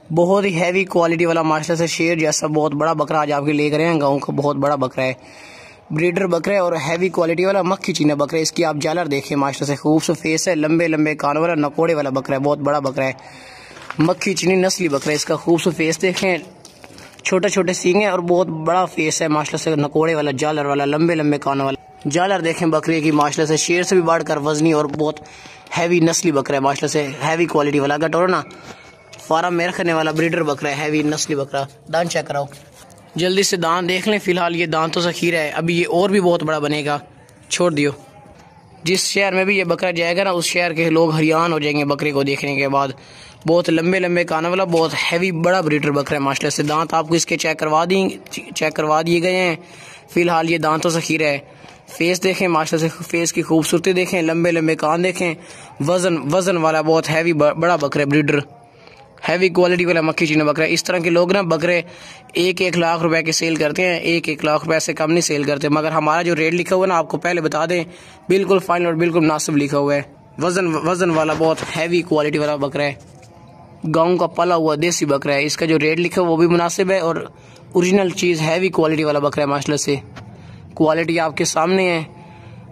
बहुत ही heavy quality वाला माशाल्लाह से शेर जैसा बहुत बड़ा बकरा आज आपके लेकर आए हैं। गाँव का बहुत बड़ा बकरा है, ब्रीडर बकरा है और हैवी क्वालिटी वाला मक्खी चीना बकरा है। इसकी आप जालर देखें माशाल्लाह से खूबसूरत फेस है, लंबे लंबे कान वाला नकोड़े वाला बकरा है, बहुत बड़ा बकरा है, मक्खी चीनी नस्ली बकरा है। इसका खूबसूरत फेस देखें, छोटे छोटे सींग है और बहुत बड़ा फेस है माशाल्लाह से, नकोड़े वाला जालर वाला लंबे लंबे कानों वाला जालर देखें बकरे की माशाल्लाह से, शेर से भी बढ़कर वजनी और बहुत हैवी नस्ली बकरा है माशाल्लाह से, हैवी क्वालिटी वाला। अगर टोरो ना फार्म में रखने वाला ब्रीडर बकरा है, हैवी नस्ली बकरा। दांत चेक कराओ, जल्दी से दांत देख लें। फिलहाल ये दांतों से खीरा है, अभी ये और भी बहुत बड़ा बनेगा, छोड़ दियो। जिस शहर में भी ये बकरा जाएगा ना, उस शहर के लोग हैरान हो जाएंगे बकरे को देखने के बाद। बहुत लंबे लंबे कानों वाला बहुत हैवी बड़ा ब्रीडर बकरा है माशाल्लाह से। दांत आपको इसके चेक करवा दिए गए हैं। फिलहाल ये दांतों से खीरा है। फेस देखें माशाल्लाह से, फेस की खूबसूरती देखें, लंबे लंबे कान देखें, वजन वाला बहुत हैवी बड़ा बकरा है, ब्रीडर हैवी क्वालिटी वाला मक्खी चीना बकरा है। इस तरह के लोग ना बकरे 1-1 लाख रुपए के सेल करते हैं, 1-1 लाख रुपए से कम नहीं सेल करते। मगर हमारा जो रेट लिखा हुआ है ना, आपको पहले बता दें, बिल्कुल फाइनल और बिल्कुल मुनासिब लिखा हुआ है। वजन वाला बहुत हैवी क्वालिटी वाला बकरा है, गाँव का पला हुआ देसी बकरा है। इसका जो रेट लिखा है वो भी मुनासिब है और ओरिजिनल चीज़ हैवी क्वालिटी वाला बकरा है माशाल्लाह से। क्वालिटी आपके सामने है,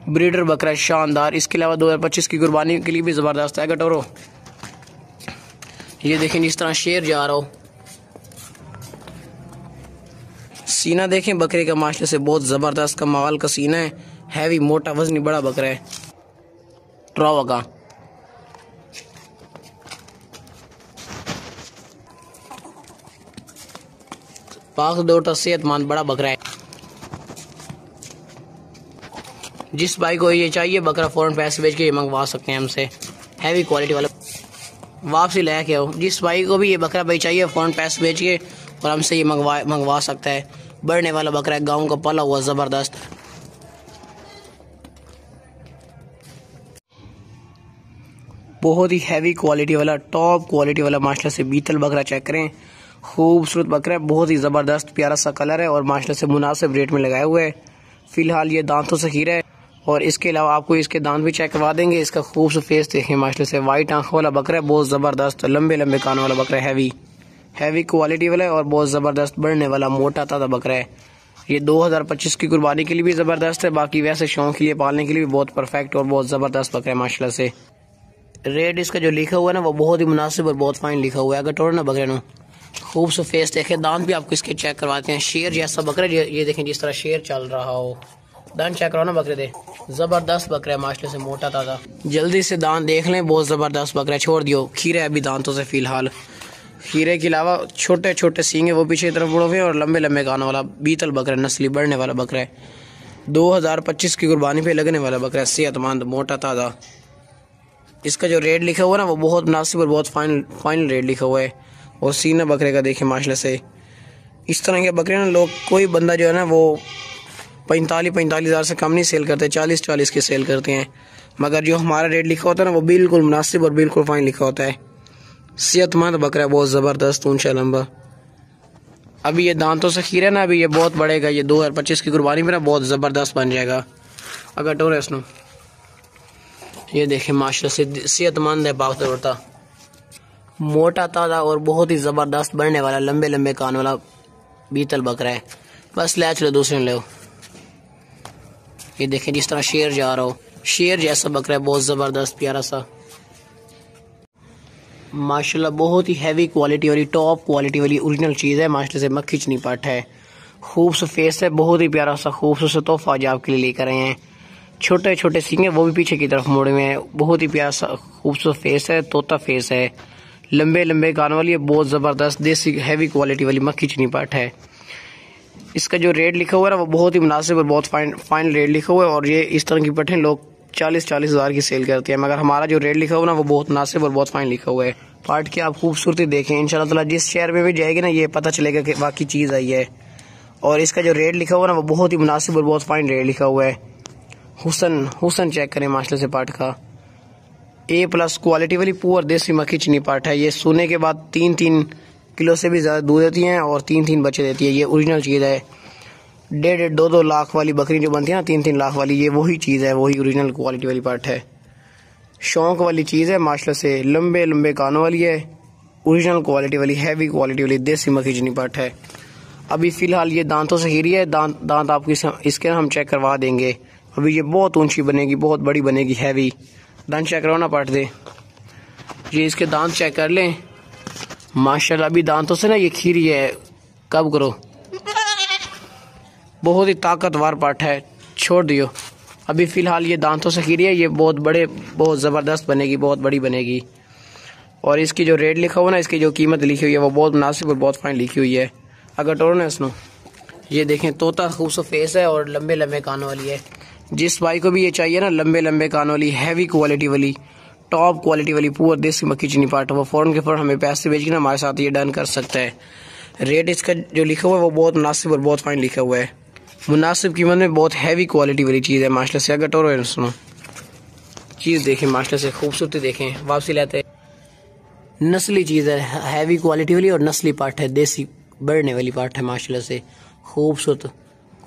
ब्रीडर बकरा है शानदार। इसके अलावा 2025 की कुर्बानी के लिए भी ज़बरदस्त है। कटोरो ये देखें, जिस तरह शेर जा रहा हो। सीना देखें बकरे का माशाल्लाह से, बहुत ज़बरदस्त कमाल का सीना है, हैवी मोटा वजनी बड़ा बकरा है ट्रावा का। पाक दोटा सेहतमंद बड़ा बकरा है। जिस भाई को ये चाहिए बकरा फौरन पैसे भेज के मंगवा सकते हैं हमसे, हैवी क्वालिटी वाला वापसी लेके आओ। जिस भाई को भी ये बकरा भाई चाहिए फौरन पैसे भेज के और हमसे ये मंगवा सकता है। बढ़ने वाला बकरा है, गाँव का पला हुआ ज़बरदस्त। बहुत ही हैवी क्वालिटी वाला, टॉप क्वालिटी वाला माशाल्लाह से बीतल बकरा चेक करें, खूबसूरत बकरा है, बहुत ही ज़बरदस्त प्यारा सा कलर है और माशाल्लाह से मुनासिब रेट में लगाए हुए है। फिलहाल ये दांतों से खीरा है और इसके अलावा आपको इसके दांत भी चेक करवा देंगे। इसका खूबसूरत फेस देखें माशाल्लाह से, वाइट आंखों वाला बकरा है, बहुत ज़बरदस्त लंबे लंबे कानों वाला बकरा है, हैवी क्वालिटी वाला है और बहुत ज़बरदस्त बढ़ने वाला मोटा ताज़ा बकरा है। ये 2025 की कुर्बानी के लिए भी ज़बरदस्त है, बाकी वैसे शौक के लिए पालने के लिए भी बहुत परफेक्ट और बहुत ज़बरदस्त बकरा है माशाल्लाह से। रेट इसका जो लिखा हुआ है ना, वो बहुत ही मुनासिब और बहुत फाइन लिखा हुआ है। अगर टोर ना बकरे नो खूबसूरत फेस देखें, दांत भी आपको इसके चेक करवाते हैं, शेर जैसा बकरा ये देखें, जिस तरह शेर चल रहा हो। दांत चेक करवाओ ना बकरे दे, ज़बरदस्त बकरा है माशाल्लाह से, मोटा ताज़ा। जल्दी से दांत देख लें, बहुत ज़बरदस्त बकरा है। छोड़ दियो, खीरा है अभी दांतों से। फिलहाल खीरे के अलावा छोटे छोटे सींगे वो पीछे की तरफ मुड़े हुए और लंबे लंबे कानों वाला बीतल बकरा, नस्ली बढ़ने वाला बकरा है। 2025 की कुर्बानी पे लगने वाला बकरा है, सेहतमंद मोटा ताज़ा। इसका जो रेट लिखा हुआ है ना, वो बहुत मुनासिब और बहुत फाइनल रेट लिखा हुआ है। और सीना बकरे का देखें माशाल्लाह से। इस तरह के बकरे ना लोग, कोई बंदा जो है ना वो 45 हज़ार से कम नहीं सेल करते, 40 के सेल करते हैं। मगर जो हमारा रेट लिखा होता है ना, वो बिल्कुल मुनासिब और बिल्कुल फाइन लिखा होता है। सेहतमंद बकरा है, बहुत ज़बरदस्त ऊंचा लंबा। अभी ये दांतों से खीरा ना, अभी ये बहुत बढ़ेगा। ये 2025 की कुर्बानी में ना बहुत ज़बरदस्त बन जाएगा। अगर टोरे इसनो ये देखें माशाल्लाह से, सेहतमंद है, पाक तोड़ता, मोटा ताज़ा और बहुत ही ज़बरदस्त बढ़ने वाला लंबे लंबे कान वाला बीतल बकरा है। बस ले चलो दूसरे ले। ये देखें, जिस तरह शेर जा रहा हो, शेर जैसा बकरा है, बहुत ज़बरदस्त प्यारा सा माशाल्लाह। बहुत ही हैवी क्वालिटी वाली, टॉप क्वालिटी वाली ओरिजिनल चीज़ है माशाल्लाह से। मक्खी चीनी पट है, खूबसूरत फेस है, बहुत ही प्यारा सा खूबसूरत तोहफा आज आपके लिए लेकर आए हैं। छोटे छोटे सींगे वो भी पीछे की तरफ मुड़े हुए हैं, बहुत ही प्यारा सा खूबसूरत फेस है, तोता फेस है, लंबे लंबे कान वाली है, बहुत ज़बरदस्त देसी हैवी क्वालिटी वाली मक्खी चीनी पट है। इसका जो रेट लिखा हुआ है ना, वो बहुत ही मुनासिब और बहुत फाइन रेट लिखा हुआ है। और ये इस तरह की पटें लोग 40 हज़ार की सेल करते हैं, मगर हमारा जो रेट लिखा हुआ है ना, वो बहुत मुनासिब और बहुत फाइन लिखा हुआ है। पार्ट की आप खूबसूरती देखें, इंशाल्लाह ताला जिस शहर में भी जाएगी ना, ये पता चलेगा कि बाकी चीज़ आई है। और इसका जो रेट लिखा हुआ है ना, वो बहुत ही मुनासिब और बहुत फाइन रेट लिखा हुआ है। हुसन चेक करें माशाल्लाह से, पार्ट का A+ क्वालिटी वाली पुअर देसी मक्खी चीनी पार्ट है। ये सोने के बाद 3-3 किलो से भी ज़्यादा दूध देती हैं और 3-3 बच्चे देती है। ये ओरिजिनल चीज़ है। 1.5-2 लाख वाली बकरी जो बनती है ना, 3-3 लाख वाली, ये वही चीज़ है, वही ओरिजिनल क्वालिटी वाली पार्ट है। शौक वाली चीज़ है माशाल्लाह से, लंबे लंबे कानों वाली है, ओरिजिनल क्वालिटी वाली हैवी क्वालिटी वाली देसी मखीजनी पाठ है। अभी फ़िलहाल ये दांतों से गिरी है, दांत आपको इसके हम चेक करवा देंगे। अभी ये बहुत ऊंची बनेगी, बहुत बड़ी बनेगी, हैवी। दांत चेक करवाना पाठ दे, ये इसके दांत चेक कर लें माशाल्लाह। अभी दांतों से ना ये खीरी है, कब करो, बहुत ही ताकतवर पाठ है, छोड़ दियो। अभी फ़िलहाल ये दांतों से खीरी है, ये बहुत बड़े, बहुत ज़बरदस्त बनेगी, बहुत बड़ी बनेगी। और इसकी जो रेट लिखा हुआ ना, इसकी जो कीमत लिखी हुई है वो बहुत मुनासिब और बहुत फाइन लिखी हुई है। अगर टोरो ना इसनो, ये देखें तोता खूबसूरत फेस है और लंबे लंबे कानों वाली है। जिस भाई को भी ये चाहिए ना लंबे लंबे कानों वाली हैवी क्वालिटी वाली टॉप क्वालिटी वाली पूरा देसी मखीजनी पाठ, वो फ़ौरन के फ़ौरन हमें पैसे भेज के ना हमारे साथ ये डन कर सकता है। रेट इसका जो लिखा हुआ है वो बहुत मुनासिब और बहुत फाइन लिखा हुआ है। मुनासिब कीमत में बहुत हैवी क्वालिटी वाली चीज़ है माशाल्लाह से। अगर टोरो सुनो, चीज़ देखें माशाल्लाह से, खूबसूरती देखें, वापसी लेते नस्ली चीज़ है, हैवी क्वालिटी वाली और नस्ली पाठ है, देसी बढ़ने वाली पाठ है माशाल्लाह से, खूबसूरत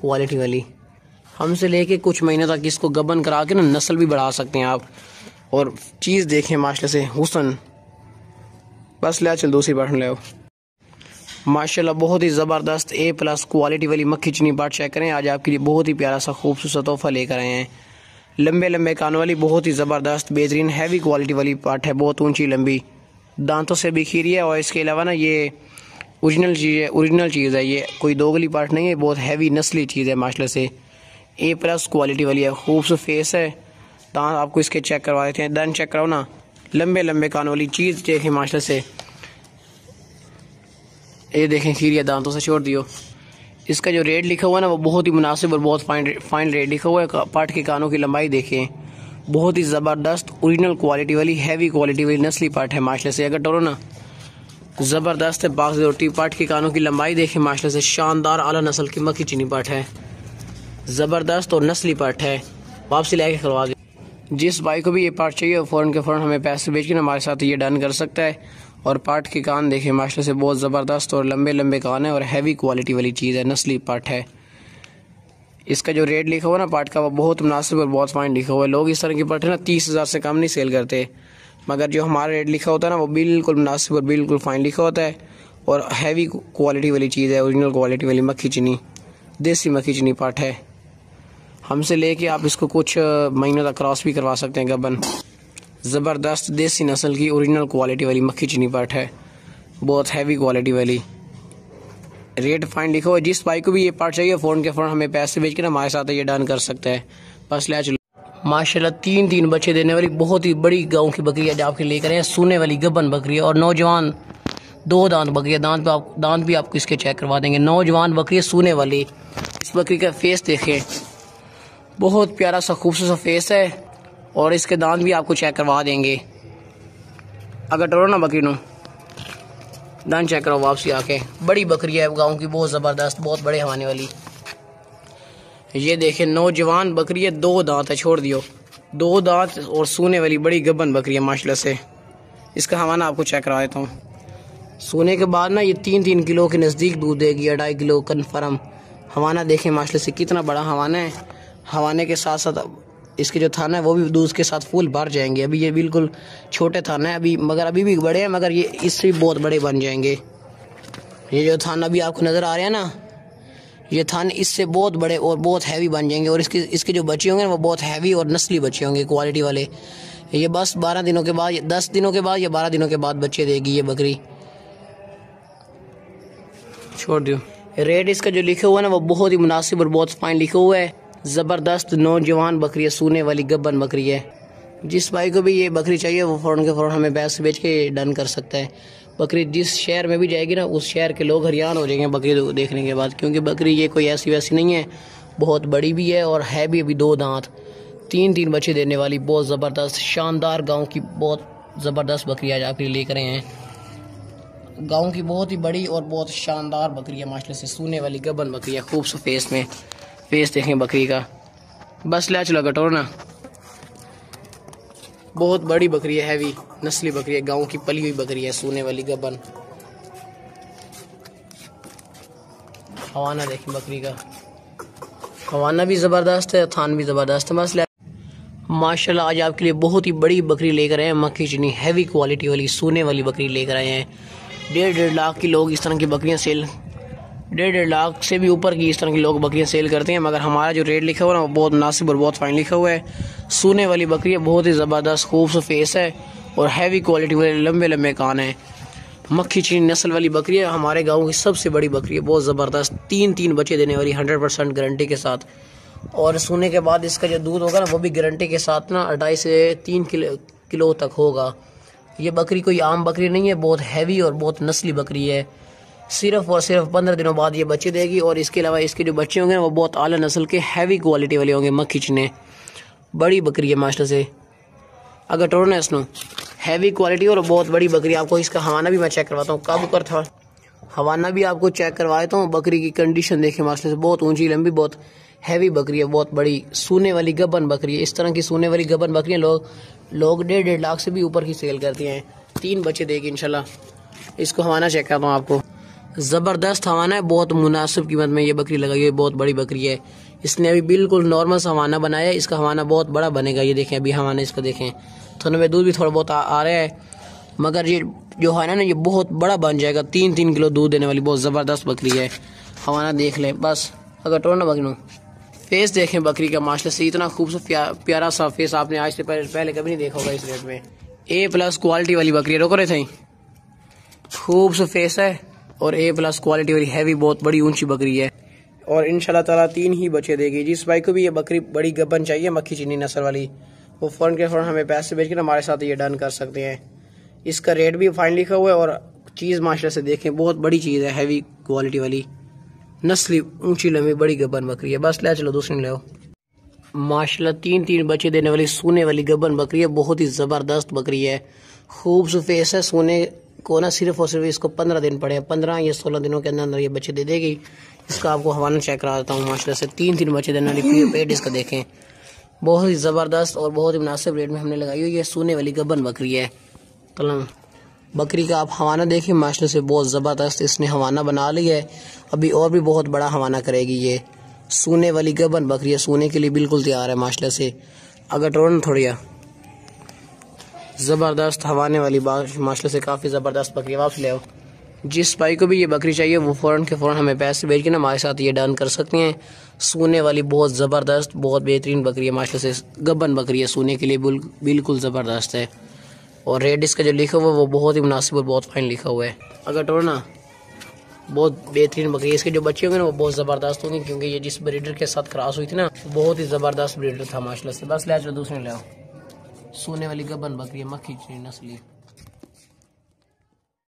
क्वालिटी वाली। हमसे लेके कुछ महीने तक इसको गबन करा के ना नस्ल भी बढ़ा सकते हैं आप। और चीज़ देखें माशाल्लाह से, हुस्न। बस ले चल दूसरी पाठ ले आओ माशाल्लाह, बहुत ही ज़बरदस्त A+ क्वालिटी वाली मखीजनी पाठ चेक करें। आज आपके लिए बहुत ही प्यारा सा खूबसूरत तोहफा लेकर आए हैं। लंबे लंबे कानों वाली बहुत ही ज़बरदस्त बेहतरीन हैवी क्वालिटी वाली पाठ है, बहुत ऊंची लंबी, दांतों से भी खीरी है। और इसके अलावा ना ये ओरिजिनल चीज़ है, ये कोई दोगली पार्ट नहीं है, बहुत हैवी नस्ली चीज़ है माशाल्लाह से। A+ क्वालिटी वाली है, खूबसूरत फेस है। दांत आपको इसके चेक करवा देते हैं, दांत चेक कराओ ना, लंबे लंबे कानों वाली चीज़ देखें माशाल्लाह से। ये देखें खीरी दांतों से, छोड़ दियो। इसका जो रेट लिखा हुआ है ना वो बहुत ही मुनासिब और बहुत फाइन रेट लिखा हुआ है। पार्ट के कानों की लंबाई देखें, बहुत ही ज़बरदस्त ओरिजिनल क्वालिटी वाली हैवी क्वालिटी वाली नस्ली पार्ट है माशाल्लाह से। अगर टोरो ना ज़बरदस्त है, बाग रोटी। पार्ट के कानों की लंबाई देखें माशाल्लाह से, शानदार आला नस्ल की मखीजनी पार्ट है, ज़बरदस्त और नस्ली पार्ट है। वापसी लेके करवा दे। जिस भाई को भी ये पार्ट चाहिए फ़ौरन के फ़ौरन हमें पैसे भेज के हमारे साथ ये डन कर सकता है। और पार्ट के कान देखें माशाल्लाह से, बहुत ज़बरदस्त और लंबे लंबे कान है और हैवी क्वालिटी वाली चीज़ है, नस्ली पार्ट है। इसका जो रेट लिखा हुआ ना पार्ट का वो बहुत मुनासिब और बहुत फाइन लिखा हुआ है। लोग इस तरह की पार्ट है ना 30,000 से कम नहीं सेल करते, मगर जो हमारा रेट लिखा होता है ना वो बिल्कुल मुनासिब और बिल्कुल फाइन लिखा होता है। और हैवी क्वालिटी वाली चीज़ है, ओरिजिनल क्वालिटी वाली मखीजनी देसी मखीजनी पार्ट है। हमसे लेके आप इसको कुछ महीनों तक क्रॉस भी करवा सकते हैं गबन। ज़बरदस्त देसी नस्ल की ओरिजिनल क्वालिटी वाली मखीजनी पार्ट है, बहुत हैवी क्वालिटी वाली। रेट फाइन लिखा हुआ है। जिस भाई को भी ये पार्ट चाहिए फ़ौरन के फ़ौरन हमें पैसे भेज के ना हमारे साथ ये डन कर सकता है। बस ले चलो। माशाल्लाह 3 बच्चे देने वाली बहुत ही बड़ी गांव की बकरी है, आपके लेकर आए, सूने वाली गबन बकरी है और नौजवान 2 दांत बकरी है। दांत भी आपको इसके चेक करवा देंगे। नौजवान बकरी है, सूने वाली। इस बकरी का फेस देखें, बहुत प्यारा सा खूबसूरत फेस है और इसके दांत भी आपको चेक करवा देंगे। अगर टोरो ना बकरी नो दांत चेक करो वापसी आके। बड़ी बकरी है गांव की, बहुत ज़बरदस्त, बहुत बड़े हवाने वाली। ये देखें नौजवान बकरी है, 2 दांत है, छोड़ दियो, 2 दांत और सूने वाली बड़ी गबन बकरी है माशाल्लाह से। इसका हवाना आपको चेक करा देता हूँ। सोने के बाद ना ये 3 किलो के नज़दीक दूध देगी, 2.5 किलो कन्फर्म। हवाना देखें माशाल्लाह से कितना बड़ा हवाना है। हवाने के साथ साथ इसके जो थाना है वो भी दूध के साथ फुल भर जाएंगे। अभी ये बिल्कुल छोटे थाना है अभी, मगर अभी भी बड़े हैं, मगर ये इससे भी बहुत बड़े बन जाएंगे। ये जो थाना भी आपको नज़र आ रहे हैं ना, ये थान इससे बहुत बड़े और बहुत हैवी बन जाएंगे। और इसके जो बच्चे होंगे वो बहुत हैवी और नस्ली बच्चे होंगे, क्वालिटी वाले। ये बस 12 दिनों के बाद, 10 दिनों के बाद या 12 दिनों के बाद बच्चे देगी ये बकरी, छोड़ दियो। रेट इसका जो लिखा हुआ है ना वो बहुत ही मुनासिब और बहुत फाइन लिखा हुआ है। ज़बरदस्त नौजवान बकरी है, सूने वाली गबन बकरी है। जिस भाई को भी ये बकरी चाहिए वो फ़ौरन के फ़ौरन हमें पैसे बेच के डन कर सकता है। बकरी जिस शहर में भी जाएगी ना उस शहर के लोग हैरान हो जाएंगे बकरी देखने के बाद, क्योंकि बकरी ये कोई ऐसी वैसी नहीं है, बहुत बड़ी भी है और है भी अभी 2 दांत, 3 बच्चे देने वाली बहुत ज़बरदस्त शानदार गाँव की बहुत ज़बरदस्त बकरी आज आपके लिए लेकर आए हैं। गाँव की बहुत ही बड़ी और बहुत शानदार बकरी है माशाल्लाह से, सूने वाली गबन बकरी है। खूबसूरत फेस में, फेस देखें बकरी का। बस ले चलो गटोर ना, बहुत बड़ी बकरी है, हैवी नस्ली बकरी है, गांव की पली हुई बकरी है, सूने वाली गबन। हवाना देखें बकरी का, हवाना भी ज़बरदस्त है, थान भी ज़बरदस्त है। बस ले माशाल्लाह आज आपके लिए बहुत ही बड़ी बकरी लेकर आए हैं, मक्खी चीनी हैवी क्वालिटी वाली सोने वाली बकरी लेकर आए हैं। 1.5 लाख की लोग इस तरह की बकरियां सेल 1.5 लाख से भी ऊपर की इस तरह की लोग बकरियां सेल करते हैं, मगर हमारा जो रेट लिखा हुआ है वो बहुत मुनासिब और बहुत फाइन लिखा हुआ है। सोने वाली बकरी है, बहुत ही ज़बरदस्त खूबसूरत फेस है और हैवी क्वालिटी वाले लंबे लंबे कान है। मक्खी चीनी नस्ल वाली बकरी है, हमारे गाँव की सबसे बड़ी बकरी है, बहुत ज़बरदस्त 3 बच्चे देने वाली 100% गारंटी के साथ। और सोने के बाद इसका जो दूध होगा ना वो भी गारंटी के साथ ना 2.5 से 3 किलो तक होगा। ये बकरी कोई आम बकरी नहीं है, बहुत हैवी और बहुत नस्ली बकरी है। सिर्फ और सिर्फ 15 दिनों बाद ये बच्चे देगी और इसके अलावा इसके जो बच्चे होंगे ना वो बहुत आला नस्ल के हैवी क्वालिटी वाले होंगे। मक्खी चीनी बड़ी बकरी है माशाल्लाह से, अगर टोरना है इसनो हैवी क्वालिटी और बहुत बड़ी बकरी। आपको इसका हवाना भी मैं चेक करवाता हूँ, काबू कर था हवाना भी आपको चेक करवाता हूँ। बकरी की कंडीशन देखिए माशाल्लाह से, बहुत ऊंची लंबी बहुत हैवी बकरी है, बहुत बड़ी सोने वाली गबन बकरी है। इस तरह की सोने वाली गबन बकरियां लोग 1.5 लाख से भी ऊपर की सेल करती हैं। 3 बच्चे देगी इंशाल्लाह। इसको हवाना चेक करता हूँ आपको, ज़बरदस्त हवाना है, बहुत मुनासिब कीमत में ये बकरी लगाई है, बहुत बड़ी बकरी है। इसने अभी बिल्कुल नॉर्मल सा हवाना बनाया है, इसका हवाना बहुत बड़ा बनेगा। ये देखें अभी हवाना इसका देखें, थोड़े में दूध भी थोड़ा बहुत आ रहा है, मगर ये जो है ना ये बहुत बड़ा बन जाएगा। 3 किलो दूध देने वाली बहुत ज़बरदस्त बकरी है। हवाना देख लें बस, अगर टोरना बकरी फेस देखें बकरी का माशाल्लाह से, इतना खूबसूरत प्यारा सा फेस आपने आज से पहले कभी नहीं देखा होगा इस रेट में। A+ क्वालिटी वाली बकरी है, रोक रहे थे, खूबसूरत फेस है और A+ क्वालिटी वाली हैवी बहुत बड़ी ऊंची बकरी है और इंशाल्लाह ताला 3 ही बच्चे देगी। जिस भाई को भी ये बकरी बड़ी गबन चाहिए मक्खी चीनी नस्ल वाली, वो फ़ौरन के फ़ौरन हमें पैसे भेज कर हमारे साथ ये डन कर सकते हैं। इसका रेट भी फाइन लिखा हुआ है और चीज़ माशाल्लाह से देखें बहुत बड़ी चीज़ है, हैवी क्वालिटी वाली नस्ली ऊंची लंबी बड़ी गबन बकरी है। बस ले चलो दूसरी ले आओ। माशाल्लाह 3 बच्चे देने वाली सोने वाली गबन बकरी है, बहुत ही ज़बरदस्त बकरी है, खूबसूरत फेस है। सोने को ना सिर्फ और सिर्फ इसको 15 दिन पड़े हैं, 15 या 16 दिनों के अंदर ये बच्चे दे देगी। इसका आपको हवाना चेक करा देता हूँ माशाल्लाह से, 3 बच्चे देने वाली पेट इसका देखें, बहुत ही ज़बरदस्त और बहुत ही मुनासिब रेट में हमने लगाई हुई है। सोने वाली गबन बकरी है। तलम बकरी का आप हवाना देखिए माशाल्लाह से, बहुत ज़बरदस्त इसने हवाना बना लिया है, अभी और भी बहुत बड़ा हवाना करेगी। ये सोने वाली गबन बकरी है, सोने के लिए बिल्कुल तैयार है माशाल्लाह से। अगर टोरन थोड़िया ज़बरदस्त हवाने वाली माशाल्लाह से, काफ़ी ज़बरदस्त बकरी है। वापस ले आओ। जिस भाई को भी ये बकरी चाहिए वो फ़ौरन के फ़ौरन हमें पैसे भेज के ना हमारे साथ ये डन कर सकते हैं। सोने वाली बहुत ज़बरदस्त बहुत बेहतरीन बकरी है माशाल्लाह से, गबन बकरी है, सोने के लिए बिल्कुल ज़बरदस्त है और रेट इसका जो लिखा हुआ है वो बहुत ही मुनासिब और बहुत फाइन लिखा हुआ है। अगर टोरना बहुत बेहतरीन बकरी है, इसके जो बच्चे होंगे ना वो बहुत ज़बरदस्त होंगे, क्योंकि ये जिस ब्रीडर के साथ क्रॉस हुई थी ना बहुत ही ज़बरदस्त ब्रीडर था माशाल्लाह से। बस ले चलो दूसरे ले आओ। सोने वाली गबन बकरी है, मक्खी चीनी नस्ली।